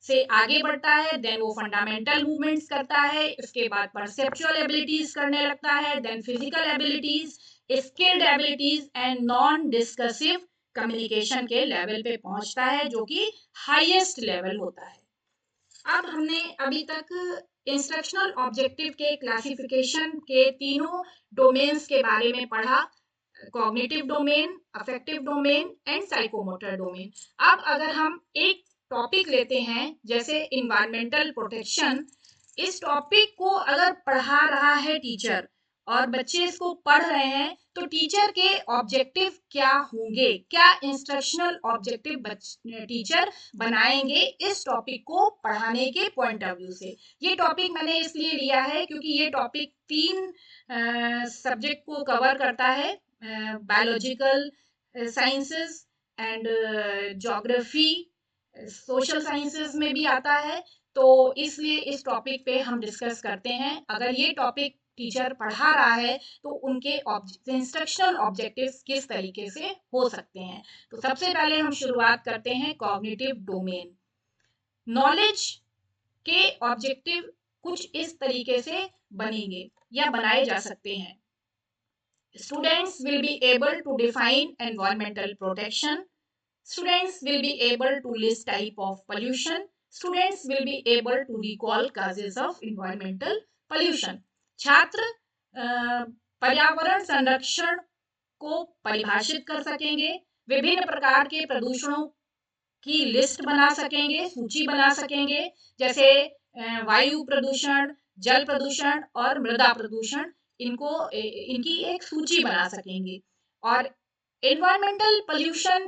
से आगे बढ़ता है देन वो फंडामेंटल मूवमेंट्स करता है, इसके बाद परसेप्चुअल एबिलिटीज करने लगता है, then physical abilities, skilled abilities and non discursive communication के लेवल पे पहुंचता है, जो कि हाईएस्ट लेवल होता है। अब हमने अभी तक इंस्ट्रक्शनल ऑब्जेक्टिव के क्लासिफिकेशन के तीनों डोमेन्स के बारे में पढ़ा, cognitive domain, affective domain and psychomotor domain. अब अगर हम एक टॉपिक लेते हैं जैसे इन्वायरमेंटल प्रोटेक्शन, इस टॉपिक को अगर पढ़ा रहा है टीचर और बच्चे इसको पढ़ रहे हैं, तो टीचर के ऑब्जेक्टिव क्या होंगे, क्या इंस्ट्रक्शनल ऑब्जेक्टिव टीचर बनाएंगे इस टॉपिक को पढ़ाने के पॉइंट ऑफ व्यू से। ये टॉपिक मैंने इसलिए लिया है क्योंकि ये टॉपिक 3 सब्जेक्ट को कवर करता है, biological sciences and geography, social sciences में भी आता है। तो इसलिए इस टॉपिक पे हम डिस्कस करते हैं। अगर ये टॉपिक टीचर पढ़ा रहा है तो उनके इंस्ट्रक्शनल ऑब्जेक्टिव्स किस तरीके से हो सकते हैं। तो सबसे पहले हम शुरुआत करते हैं कॉग्निटिव डोमेन। नॉलेज के ऑब्जेक्टिव कुछ इस तरीके से बनेंगे या बनाए जा सकते हैं। Students will be able to define environmental protection. Students will be able to list type of pollution. Students will be able to recall causes of environmental pollution. छात्र पर्यावरण संरक्षण को परिभाषित कर सकेंगे, विभिन्न प्रकार के प्रदूषणों की लिस्ट बना सकेंगे, सूची बना सकेंगे, जैसे वायु प्रदूषण, जल प्रदूषण और मृदा प्रदूषण, इनकी एक सूची बना सकेंगे और एनवायरमेंटल पोल्यूशन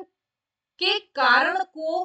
के कारण को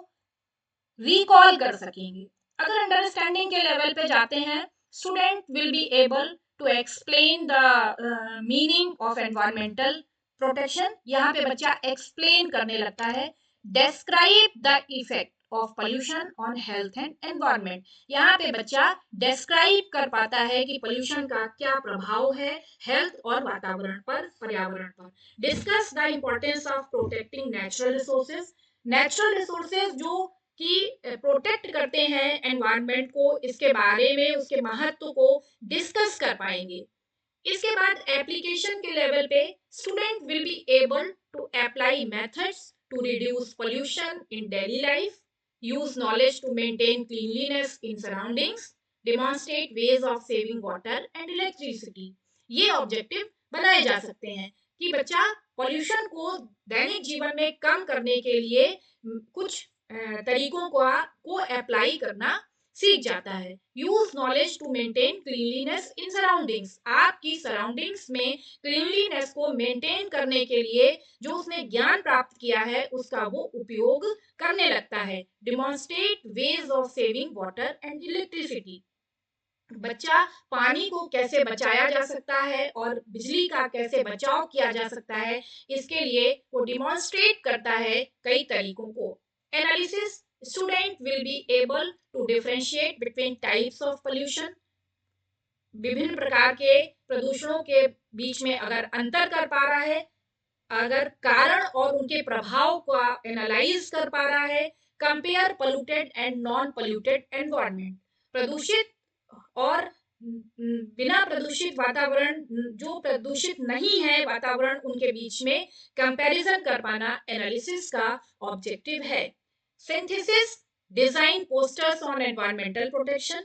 रिकॉल कर सकेंगे। अगर अंडरस्टैंडिंग के लेवल पे जाते हैं, student will be able to explain the meaning of environmental protection. यहाँ पे बच्चा एक्सप्लेन करने लगता है। Describe the effect of pollution on health and environment. यहाँ पे बच्चा डेस्क्राइब कर पाता है कि पोल्यूशन का क्या प्रभाव है हेल्थ और वातावरण पर, पर्यावरण पर। Discuss the importance of protecting natural resources. Natural resources जो कि प्रोटेक्ट करते हैं एनवायरनमेंट को, इसके बारे में उसके महत्व को डिस्कस कर पाएंगे। इसके बाद एप्लीकेशन के लेवल पे student will be able to apply methods to reduce pollution in daily life, use knowledge to maintain cleanliness in surroundings, demonstrate ways of saving water and electricity. ये ऑब्जेक्टिव बनाए जा सकते हैं कि बच्चा पोल्यूशन को दैनिक जीवन में कम करने के लिए कुछ तरीकों को अप्लाई करना सीख जाता है। Use knowledge to maintain cleanliness in surroundings. आपकी सराउंडिंग्स में क्लीनलीनेस को मेंटेन करने के लिए जो उसने ज्ञान प्राप्त किया है उसका वो उपयोग करने लगता है। Demonstrate veg of saving water and electricity. बच्चा पानी को कैसे बचाया जा सकता है और बिजली का कैसे बचाव किया जा सकता है, इसके लिए वो डिमॉन्स्ट्रेट करता है कई तरीकों को। Analysis, student will be able to differentiate between types of pollution. विभिन्न प्रकार के प्रदूषणों के बीच में अगर अंतर कर पा रहा है, अगर कारण और उनके प्रभाव को एनालाइज कर पा रहा है। Compare polluted and non polluted environment. प्रदूषित और बिना प्रदूषित वातावरण, जो प्रदूषित नहीं है वातावरण, उनके बीच में कंपैरिजन कर पाना एनालिसिस का ऑब्जेक्टिव है। Synthesis, design posters on environmental protection.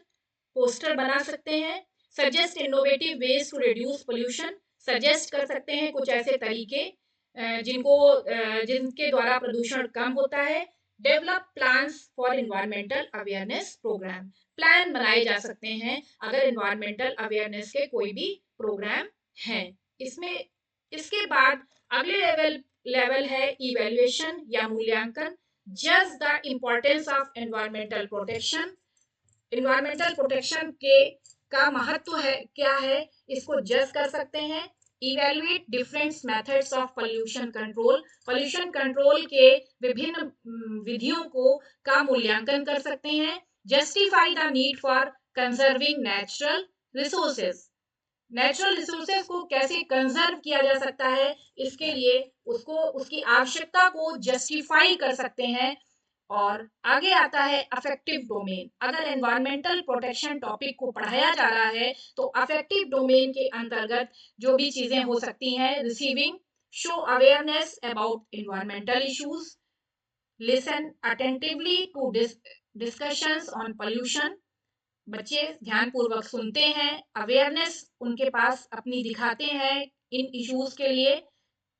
Poster बना सकते हैं। Suggest innovative ways to reduce pollution. Suggest कर सकते हैं कुछ ऐसे तरीके जिनके द्वारा प्रदूषण कम होता है। Develop plans for environmental awareness program. Plan बनाए जा सकते हैं अगर एनवायरमेंटल अवेयरनेस के कोई भी प्रोग्राम हैं इसमें। इसके बाद अगले लेवल है इवैल्यूएशन या मूल्यांकन। जज the importance of environmental protection. Environmental protection के का महत्व है क्या है, इसको जज कर सकते हैं। Evaluate different methods of pollution control. Pollution control के विभिन्न विधियों को का मूल्यांकन कर सकते हैं। Justify the need for conserving natural resources. Natural resources को कैसे कंजर्व किया जा सकता है, इसके लिए उसकी आवश्यकता को जस्टिफाई कर सकते हैं। और आगे आता है अफेक्टिव डोमेन। अगर एनवायरमेंटल प्रोटेक्शन टॉपिक को पढ़ाया जा रहा है तो अफेक्टिव डोमेन के अंतर्गत जो भी चीजें हो सकती हैं, receiving, show awareness about environmental issues, listen attentively to discussions on pollution. बच्चे ध्यानपूर्वक सुनते हैं, अवेयरनेस उनके पास अपनी दिखाते हैं इन इश्यूज के लिए।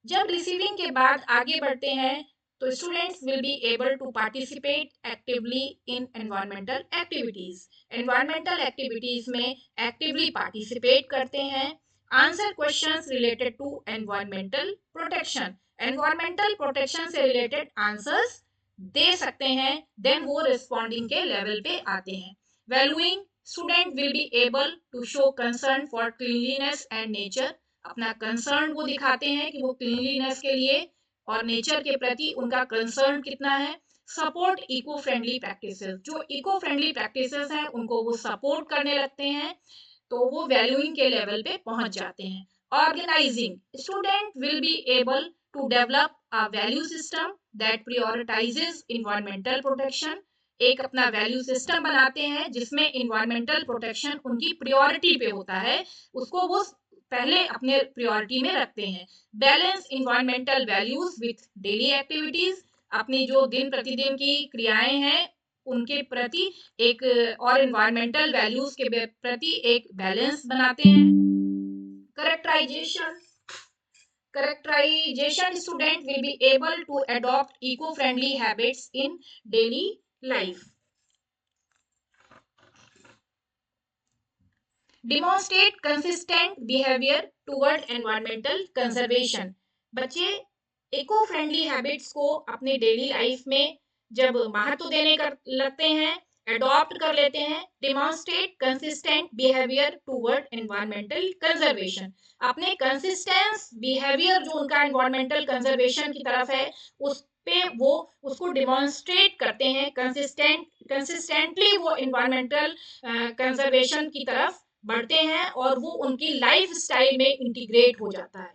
जब रिसीविंग के बाद आगे बढ़ते हैं तो students will be able to participate actively in environmental activities. Environmental activities में एक्टिवली पार्टिसिपेट करते हैं, answer questions related to environmental protection. Environmental protection से रिलेटेड आंसर्स दे सकते हैं, देन वो रिस्पॉन्डिंग के लेवल पे आते हैं। Valuing, student will be able to show concern for cleanliness and nature. अपना कंसर्न वो दिखाते हैं कि वो क्लीनलीनेस के लिए और नेचर के प्रति उनका कंसर्न कितना है। सपोर्ट इको फ्रेंडली प्रैक्टिसेस, जो इको फ्रेंडली प्रैक्टिसेस हैं उनको वो सपोर्ट करने लगते हैं, तो वो वैल्यूइंग के लेवल पे पहुंच जाते हैं। Organising, student will be able to develop a value system that prioritises environmental protection. एक अपना वैल्यू सिस्टम बनाते हैं जिसमें इन्वायरमेंटल प्रोटेक्शन उनकी प्रायोरिटी पे होता है, उसको वो पहले अपने प्रायोरिटी में रखते हैं। Balance environmental values with daily activities, अपनी जो दिन प्रतिदिन की क्रियाएं हैं उनके प्रति एक और इन्वायरमेंटल वैल्यूज के प्रति एक बैलेंस बनाते हैं। Characterization, student will be able to adopt eco friendly habits in daily life। Demonstrate consistent behavior toward environmental conservation। बच्चे इको फ्रेंडली हैबिट्स को अपने डेली लाइफ में जब महत्व देने कर लगते हैं, अडॉप्ट कर लेते हैं। Demonstrate consistent behaviour toward environmental conservation, अपने कंसिस्टेंस बिहेवियर जो उनका एनवायरमेंटल कंजर्वेशन की तरफ है उस पे वो उसको डिमॉन्स्ट्रेट करते हैं। कंसिस्टेंटली वो एनवायरमेंटल कंजर्वेशन की तरफ बढ़ते हैं और वो उनकी लाइफ स्टाइल में इंटीग्रेट हो जाता है।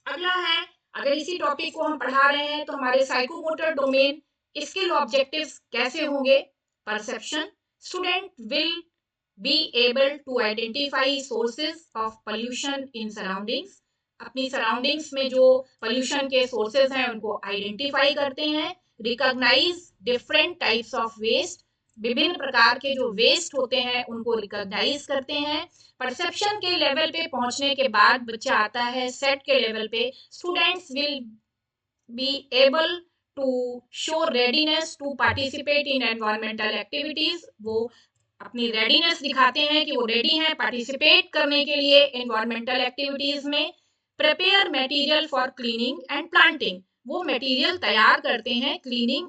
अगला है, अगर इसी टॉपिक को हम पढ़ा रहे हैं तो हमारे साइकोमोटर डोमेन स्किल ऑब्जेक्टिव्स कैसे होंगे। Perception, student will be able to identify sources of pollution in surroundings, अपनी सराउंडिंग्स में जो पोल्यूशन के सोर्सेज हैं उनको आइडेंटिफाई करते हैं। Recognize different types of waste, विभिन्न प्रकार के जो वेस्ट होते हैं उनको रिकॉग्नाइज करते हैं। परसेप्शन के लेवल पे पहुंचने के बाद बच्चा आता है सेट के लेवल पे। Students will be able to show readiness to participate in environmental activities, वो अपनी रेडीनेस दिखाते हैं कि वो रेडी हैं पार्टिसिपेट करने के लिए एनवायरमेंटल एक्टिविटीज में। Prepare material for cleaning and planting, वो मटेरियल तैयार करते हैं क्लीनिंग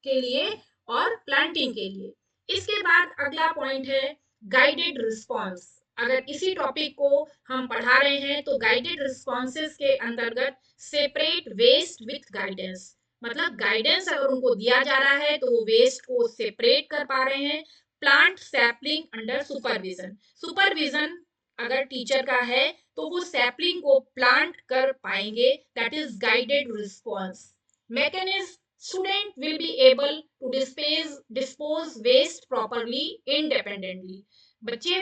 के लिए और प्लांटिंग के लिए। इसके बाद अगला पॉइंट है गाइडेड रिस्पॉन्स। अगर इसी टॉपिक को हम पढ़ा रहे हैं तो गाइडेड रिस्पॉन्सेस के अंतर्गत सेपरेट वेस्ट विथ गाइडेंस, मतलब गाइडेंस अगर उनको दिया जा रहा है तो वो वेस्ट को सेपरेट कर पा रहे हैं। Plant sapling under supervision, supervision अगर टीचर का है तो वो सैपलिंग को प्लांट कर पाएंगे, that is guided response. Mechanism, student will be able to dispose waste properly independently, बच्चे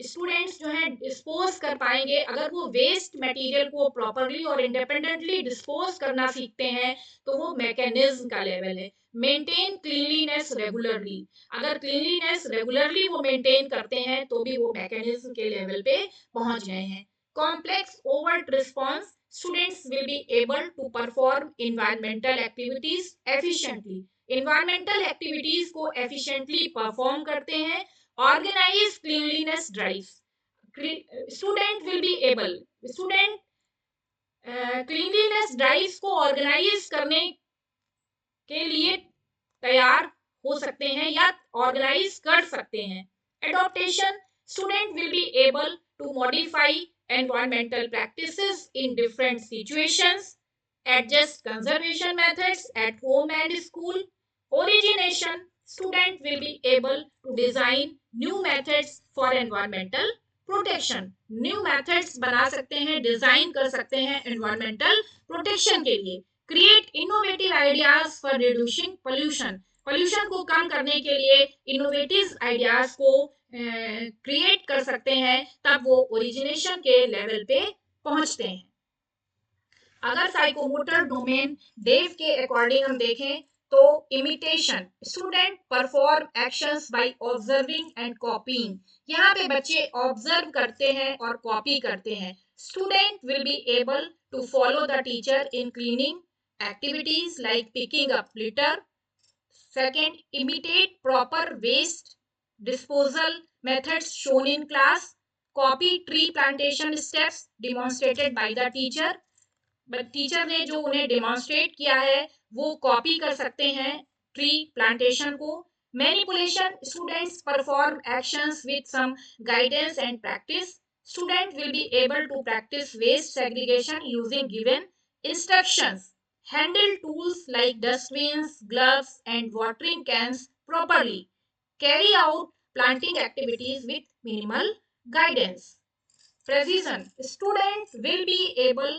स्टूडेंट्स जो हैं डिस्पोज कर पाएंगे अगर वो वेस्ट मटेरियल को प्रॉपरली और इंडिपेंडेंटली डिस्पोज करना सीखते हैं, तो वो मैकेनिज्म का लेवल है। मेंटेन क्लीनलीनेस रेगुलरली, अगर क्लीनलीनेस रेगुलरली वो मेंटेन करते हैं तो भी वो मैकेनिज्म के लेवल पे पहुंच गए हैं। Complex overt response, students will be able to perform environmental activities efficiently, environmental activities को efficiently perform करते हैं। organize cleanliness drives, student will be able, student cleanliness drives को organize करने के लिए तैयार हो सकते हैं या ऑर्गेनाइज कर सकते हैं। Adaptation, student will be able to modify environmental practices in different situations, adjust conservation methods at home and school. Origination, student will be able to design new methods for environmental protection, new methods बना सकते हैं, डिजाइन कर सकते हैं एनवायरमेंटल प्रोटेक्शन के लिए। Create innovative ideas for reducing pollution, pollution को कम करने के लिए इनोवेटिव आइडियाज को क्रिएट कर सकते हैं, तब वो ओरिजिनेशन के लेवल पे पहुंचते हैं। अगर साइकोमोटर डोमेन डेव के अकॉर्डिंग हम देखें तो imitation, student perform actions by observing and copying, यहाँ पे बच्चे ऑब्जर्व करते हैं और कॉपी करते हैं। Student will be able to follow the teacher in cleaning activities like picking up litter. Second, imitate proper waste disposal methods shown in class. copy tree plantation steps demonstrated by the teacher. Teacher ने जो उन्हें डेमोन्स्ट्रेट किया है वो कॉपी कर सकते हैं ट्री प्लांटेशन को. Manipulation, students perform actions with some guidance and practice. Student will be able to practice waste segregation using given instructions. Handle tools like dustbins, gloves and watering cans properly. Carry out planting activities with minimal guidance. Precision. Students will be able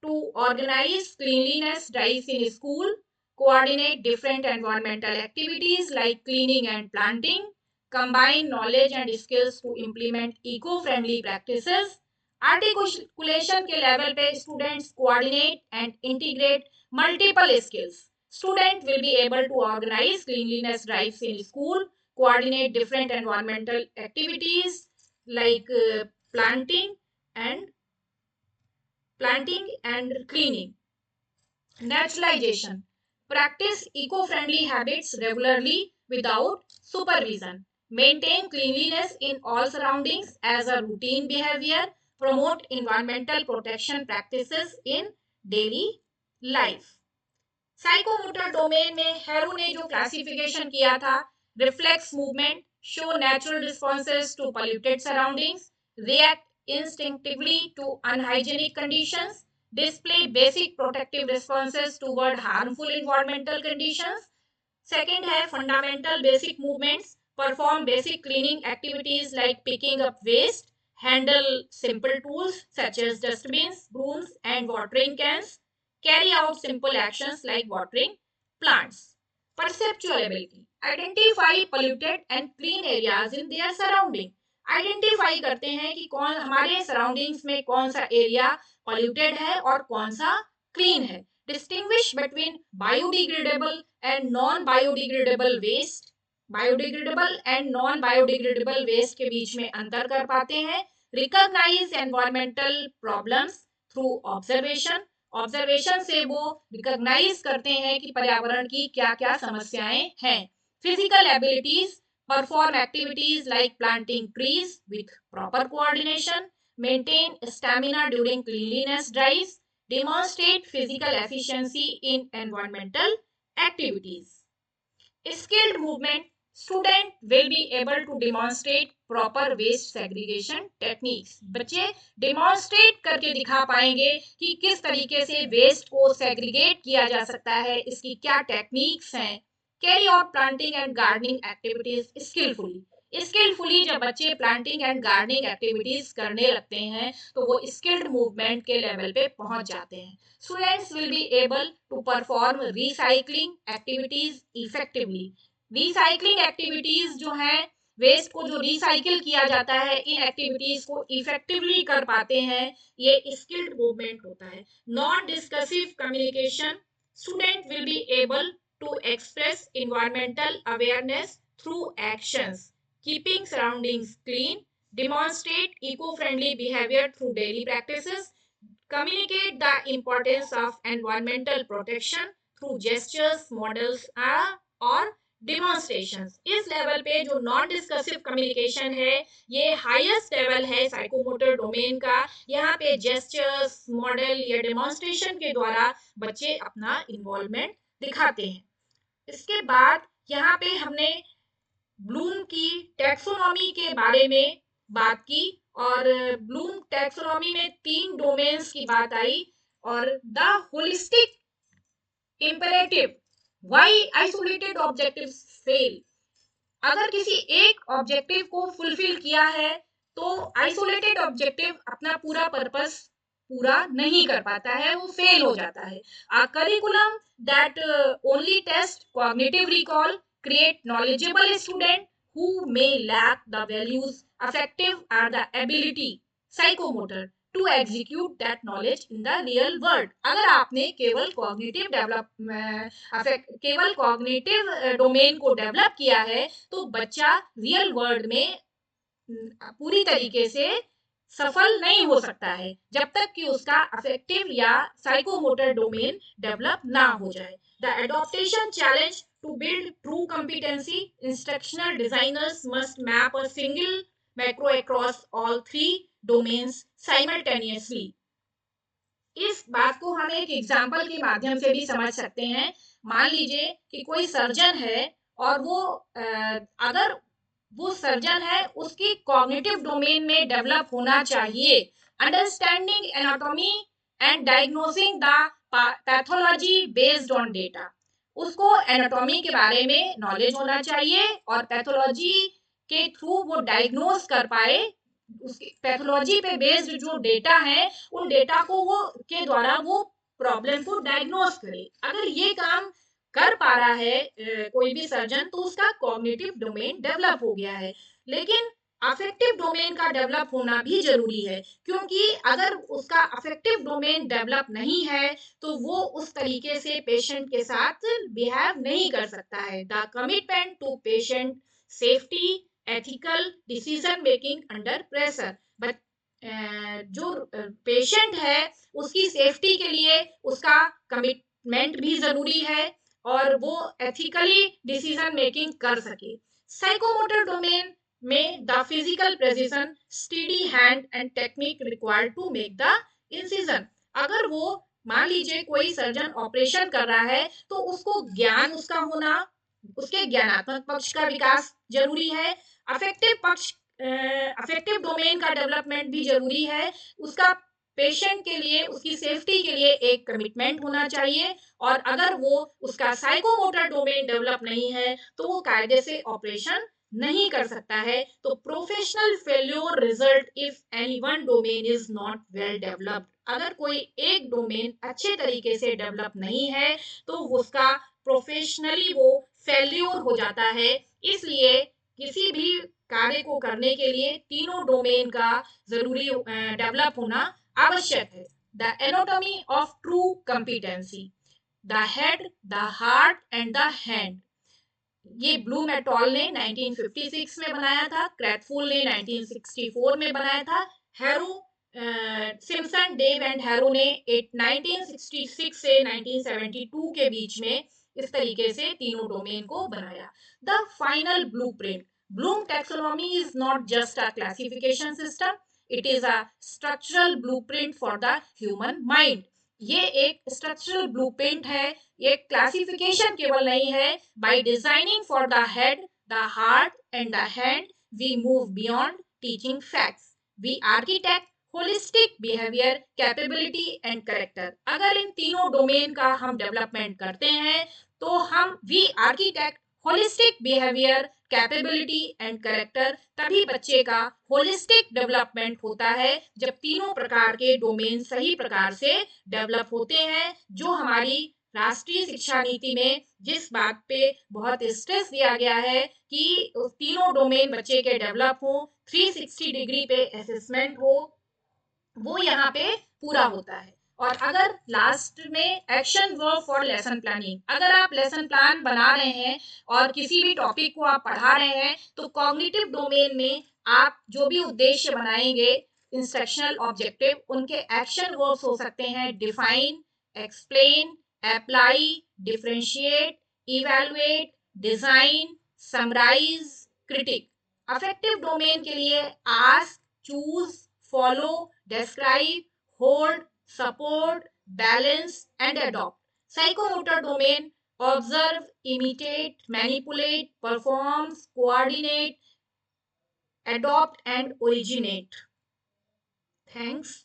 to organize cleanliness drives in school, coordinate different environmental activities like cleaning and planting, combine knowledge and skills to implement eco-friendly practices. Articulation के level पे students coordinate and integrate multiple skills. Student will be able to organize cleanliness drives in school, coordinate different environmental activities like planting and cleaning. Naturalization. Practice eco-friendly habits regularly without supervision. Maintain cleanliness in all surroundings as a routine behavior. Promote environmental protection practices in daily life. Psychomotor domain में हेरो ने जो क्लासिफिकेशन किया था, reflex movement, show natural responses to polluted surroundings, react instinctively to unhygienic conditions, display basic protective responses toward harmful environmental conditions. Second है fundamental basic movements, perform basic cleaning activities like picking up waste, handle simple tools such as dustbins, brooms and watering cans, carry out simple actions like watering plants. Perceptual ability, identify polluted and clean areas in their surrounding. Identify करते हैं कि कौन हमारे सराउंडिंग्स में कौन सा एरिया पॉल्यूटेड है और कौन सा क्लीन है. Distinguish between biodegradable and non biodegradable waste. Biodegradable and non biodegradable waste के बीच में अंतर कर पाते हैं. Recognize environmental problems through observation. Observation से वो रिकॉग्नाइज करते हैं कि पर्यावरण की क्या क्या समस्याएं हैं. Physical abilities, perform activities like planting trees with proper coordination, maintain stamina during cleanliness drives, demonstrate physical efficiency in environmental activities. Skilled movement, student will be able to demonstrate proper waste segregation techniques. बच्चे demonstrate करके दिखा पाएंगे कि किस तरीके से waste को segregate किया जा सकता है, इसकी क्या techniques हैं. Carry out planting and gardening activities skillfully. Skillfully जब बच्चे planting and gardening activities करने लगते हैं तो वो skilled movement के level पे पहुंच जाते हैं. Students will be able to perform recycling activities effectively. Recycling activities जो हैं, वेस्ट को जो रिसाइकिल किया जाता है, इन एक्टिविटीज को इफेक्टिवली कर पाते हैं, ये स्किल्ड मूवमेंट होता है. Non discursive communication, student will be able to express environmental awareness through actions, keeping surroundings clean, demonstrate eco-friendly behavior through daily practices, communicate the importance of environmental protection through gestures, models or demonstrations. इस लेवल पे जो नॉन डिस्कसिव कम्युनिकेशन है, ये हाईएस्ट लेवल है साइकोमोटर डोमेन का. यहाँ पे जेस्चर्स, मॉडल या डेमोन्स्ट्रेशन के द्वारा बच्चे अपना इन्वॉल्वमेंट दिखाते हैं. इसके बाद यहाँ पे हमने ब्लूम की टैक्सोनॉमी के बारे में बात की और ब्लूम टैक्सोनॉमी में 3 डोमेन्स की बात आई और the holistic imperative, why isolated objectives fail. अगर किसी एक ऑब्जेक्टिव को फुलफिल किया है तो आइसोलेटेड ऑब्जेक्टिव अपना पूरा पर्पस पूरा नहीं कर पाता है, वो फेल हो जाता है. A curriculum that only test cognitive recall create knowledgeable student who may lack the values affective or the ability psychomotor to execute that knowledge in the real world. अगर आपने केवल कॉग्निटिव डोमेन को डेवलप किया है तो बच्चा रियल वर्ल्ड में पूरी तरीके से सफल नहीं हो सकता है जब तक कि उसका अफेक्टिव या साइकोमोटर डोमेन डेवलप ना हो जाए. The adaptation challenge to build true competency, instructional designers must map a single macro across all three domains simultaneously. इस बात को हम एक एग्जाम्पल के माध्यम से भी समझ सकते हैं। मान लीजिए कि कोई सर्जन है और वो अगर वो सर्जन है उसकी कॉग्निटिव डोमेन में डेवलप होना चाहिए, understanding anatomy and diagnosing the pathology based on data. उसको एनाटॉमी के बारे में नॉलेज होना चाहिए और पैथोलॉजी के थ्रू वो डायग्नोस कर पाए, उसकी पैथोलॉजी पे बेस्ड जो डेटा है उन डेटा को वो के द्वारा वो प्रॉब्लम को डायग्नोस करे। अगर ये काम कर पा रहा है कोई भी सर्जन, तो उसका कॉग्निटिव डोमेन डेवलप हो गया है। लेकिन अफेक्टिव डोमेन का डेवलप होना भी जरूरी है, क्योंकि अगर उसका अफेक्टिव डोमेन डेवलप नहीं है तो वो उस तरीके से पेशेंट के साथ बिहेव नहीं कर सकता है। The commitment to patient safety, ethical decision making under pressure. But जो पेशेंट है उसकी सेफ्टी के लिए उसका कमिटमेंट भी जरूरी है और वो एथिकली डिसीजन मेकिंग कर सके। साइकोमोटर डोमेन में the physical precision, steady hand and technique required to make the incision. अगर वो मान लीजिए कोई सर्जन ऑपरेशन कर रहा है तो उसको ज्ञान उसका होना, उसके ज्ञानात्मक पक्ष का विकास जरूरी है। अफेक्टिव पक्ष, अफेक्टिव डोमेन का डेवलपमेंट भी जरूरी है। उसका पेशेंट के लिए, उसकी सेफ्टी के लिए एक कमिटमेंट होना चाहिए। और अगर वो उसका साइकोमोटर डोमेन डेवलप नहीं है तो वो कायदे से ऑपरेशन नहीं कर सकता है। तो professional failure result if any one domain is not well developed. अगर कोई एक डोमेन अच्छे तरीके से डेवलप नहीं है तो उसका प्रोफेशनली वो फेल्योर हो जाता है। इसलिए किसी भी कार्य को करने के लिए तीनों डोमेन का जरूरी डेवलप होना आवश्यक है। The anatomy of true competency, the head, the heart and the hand. ये ब्लूम एट ऑल ने 1956 में बनाया था, क्रैथफुल ने 1964 में बनाया था, Harrow, Simpson, Dave and Harrow ने 1966 से 1972 के बीच में इस तरीके से तीनों डोमेन को बनाया। The final blueprint, Bloom taxonomy is not just a classification system, it is a structural blueprint for the human mind. ये एक स्ट्रक्चरल ब्लूप्रिंट है, ये क्लासिफिकेशन केवल नहीं है। By designing for the head, the heart and the hand, we move beyond teaching facts, we architect holistic behaviour, capability and character. अगर इन तीनों डोमेन का हम डेवलपमेंट करते हैं तो हम we architect holistic behaviour, capability and character, तभी बच्चे का होलिस्टिक डेवलपमेंट होता है जब तीनों प्रकार के डोमेन सही प्रकार से डेवलप होते हैं। जो हमारी राष्ट्रीय शिक्षा नीति में जिस बात पे बहुत स्ट्रेस दिया गया है कि तीनों डोमेन बच्चे के डेवलप हो, 360 डिग्री पे असेसमेंट हो, वो यहाँ पे पूरा होता है। और अगर लास्ट में action verb for lesson planning, अगर आप लेसन प्लान बना रहे हैं और किसी भी टॉपिक को आप पढ़ा रहे हैं तो कॉग्निटिव डोमेन में आप जो भी उद्देश्य बनाएंगे, इंस्ट्रक्शनल ऑब्जेक्टिव, उनके एक्शन वर्ब्स हो सकते हैं define, explain, apply, differentiate, evaluate, design, summarise, critique. Affective domain के लिए ask, choose, follow, describe, hold, support, balance, and adopt. Psychomotor domain: observe, imitate, manipulate, performs, coordinate, adopt, and originate. Thanks.